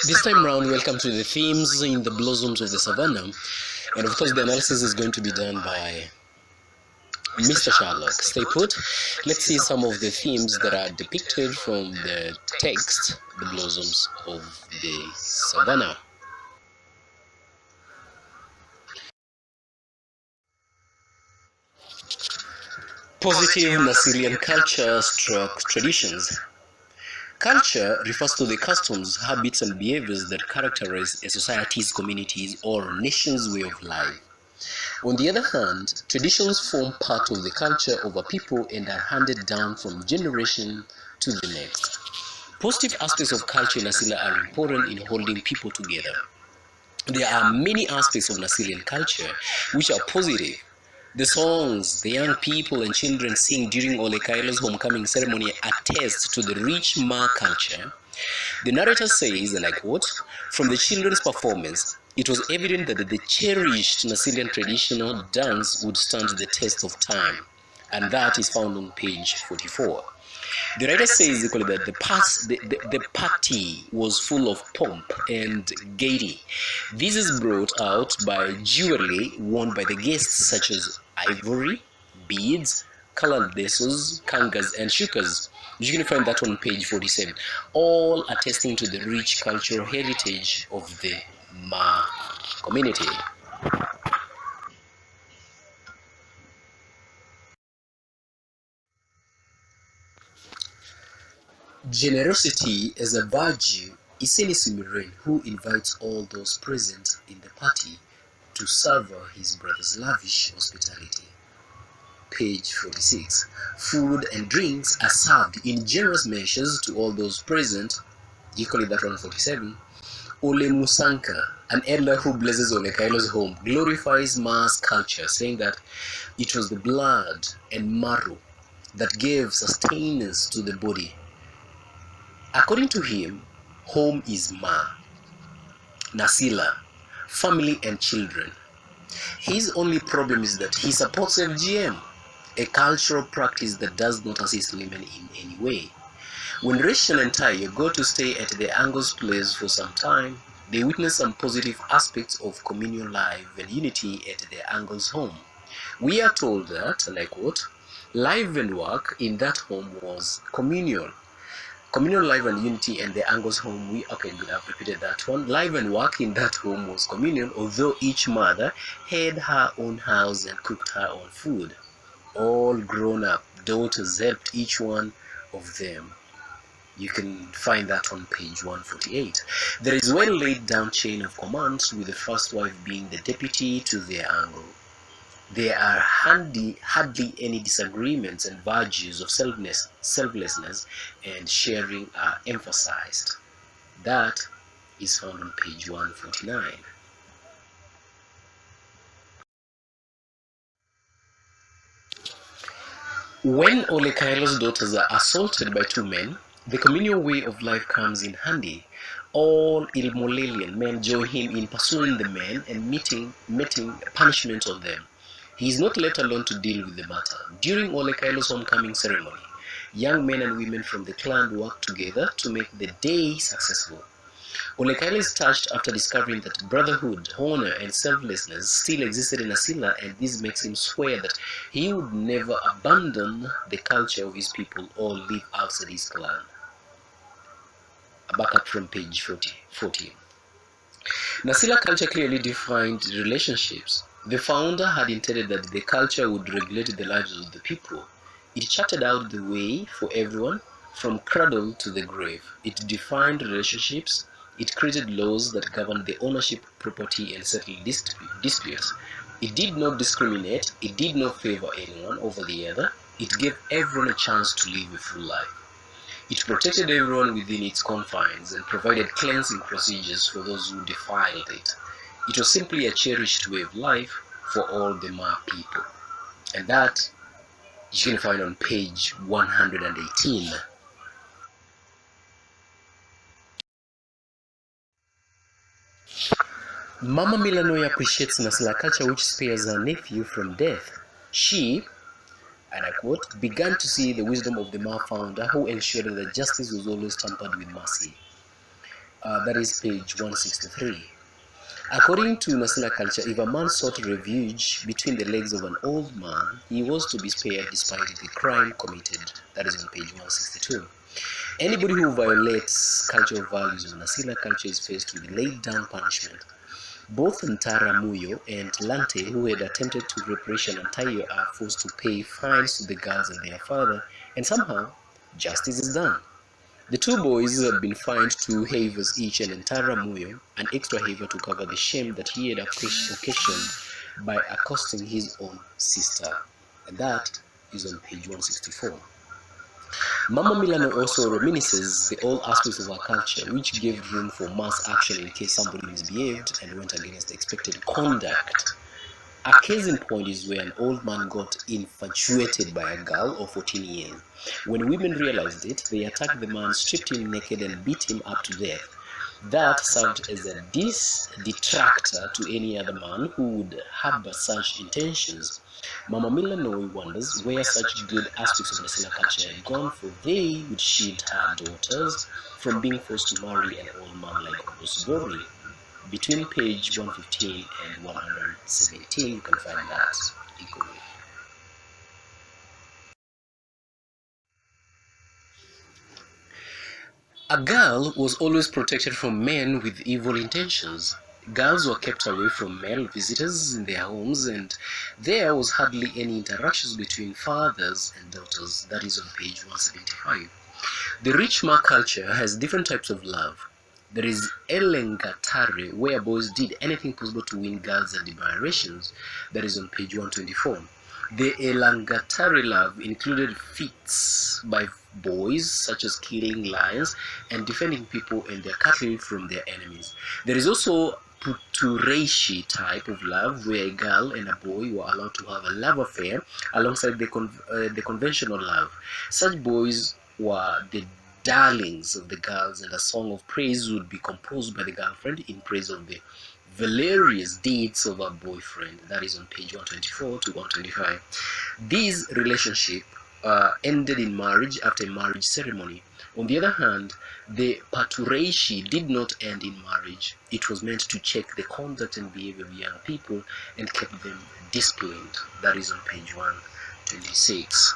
This time round, welcome to the themes in the blossoms of the Savannah, and of course the analysis is going to be done by Mr. Sherlock. Stay put. Let's see some of the themes that are depicted from the text, the blossoms of the Savannah. Positive Nasilian culture / traditions. Culture refers to the customs, habits, and behaviors that characterize a society's, community's, or nation's way of life. On the other hand, traditions form part of the culture of a people and are handed down from generation to the next. Positive aspects of culture in Nasila are important in holding people together. There are many aspects of Nasilian culture which are positive. The songs the young people and children sing during Ole Kaelo's homecoming ceremony attest to the rich Ma culture. The narrator says, and I quote, "From the children's performance, it was evident that the cherished Nasilian traditional dance would stand the test of time," and that is found on page 44. The writer says equally that the party was full of pomp and gaiety. This is brought out by jewelry worn by the guests such as ivory, beads, colored lesos, kangas, and shukas. You can find that on page 47, all attesting to the rich cultural heritage of the Ma community. Generosity as a virtue is Nasilian who invites all those present in the party to savor his brother's lavish hospitality. Page 46. Food and drinks are served in generous measures to all those present, equally that one 47. Ole Musanka, an elder who blesses Ole Kaelo's home, glorifies Ma's culture, saying that it was the blood and marrow that gave sustenance to the body. According to him, home is Ma, Nasila, family and children. His only problem is that he supports FGM, a cultural practice that does not assist women in any way. When Rachel and Tayo go to stay at the Angles' place for some time, they witness some positive aspects of communal life and unity at the Angles' home. We are told that, and I quote, "Life and work in that home was communal. Communal life and unity and the Angles home, I've repeated that one. Life and work in that home was communal, although each mother had her own house and cooked her own food. All grown-up daughters helped each one of them." You can find that on page 148. There is a well laid down chain of commands, with the first wife being the deputy to their angle. There are hardly any disagreements, and virtues of selflessness and sharing are emphasized. That is found on page 149. When Ole Kaelo's daughters are assaulted by two men, the communal way of life comes in handy. All Ilmolelian men join him in pursuing the men and meting punishment on them. He is not left alone to deal with the matter. During Ole Kaelo's homecoming ceremony, young men and women from the clan work together to make the day successful. Ole Kaelo is touched after discovering that brotherhood, honor, and selflessness still existed in Nasila, and this makes him swear that he would never abandon the culture of his people or live outside his clan. Back up from page 40. Nasila culture clearly defined relationships. The founder had intended that the culture would regulate the lives of the people. It charted out the way for everyone from cradle to the grave. It defined relationships. It created laws that governed the ownership, property, and settled disputes. It did not discriminate. It did not favor anyone over the other. It gave everyone a chance to live a full life. It protected everyone within its confines and provided cleansing procedures for those who defiled it. It was simply a cherished way of life for all the Ma people. And that you can find on page 118. Mama Milanoy appreciates Nasila culture, which spares her nephew from death. She, and I quote, "began to see the wisdom of the Ma founder, who ensured that justice was always tempered with mercy." that is page 163. According to Nasila culture, if a man sought refuge between the legs of an old man, he was to be spared despite the crime committed. That is on page 162. Anybody who violates cultural values of Nasila culture is faced with laid-down punishment. Both Ntara Muyo and Lante, who had attempted to reparation Antayo, are forced to pay fines to the girls and their father, and somehow justice is done. The two boys had been fined 2 havers each, and Ntara Muyo an extra haver to cover the shame that he had occasioned by accosting his own sister. And that is on page 164. Mama Milano also reminisces the old aspects of our culture, which gave room for mass action in case somebody misbehaved and went against the expected conduct. A case in point is where an old man got infatuated by a girl of 14 years. When women realized it, they attacked the man, stripped him naked, and beat him up to death. That served as a detractor to any other man who would harbor such intentions. Mama Milanoi wonders where such good aspects of Nasila culture had gone, for they would shield her daughters from being forced to marry an old man like Osgori. Between page 115 and 117, you can find that equally. A girl was always protected from men with evil intentions. Girls were kept away from male visitors in their homes, and there was hardly any interactions between fathers and daughters. That is on page 175. The Richma culture has different types of love. There is Elengatare, where boys did anything possible to win girls' admirations. That is on page 124. The Elangatare love included feats by boys, such as killing lions and defending people and their cattle from their enemies. There is also Putureishi type of love, where a girl and a boy were allowed to have a love affair alongside the conventional love. Such boys were the darlings of the girls, and a song of praise would be composed by the girlfriend in praise of the valerious deeds of her boyfriend. That is on page 124 to 125. These relationships ended in marriage after a marriage ceremony. On the other hand, the patureishi did not end in marriage. It was meant to check the conduct and behavior of young people and keep them disciplined. That is on page 126.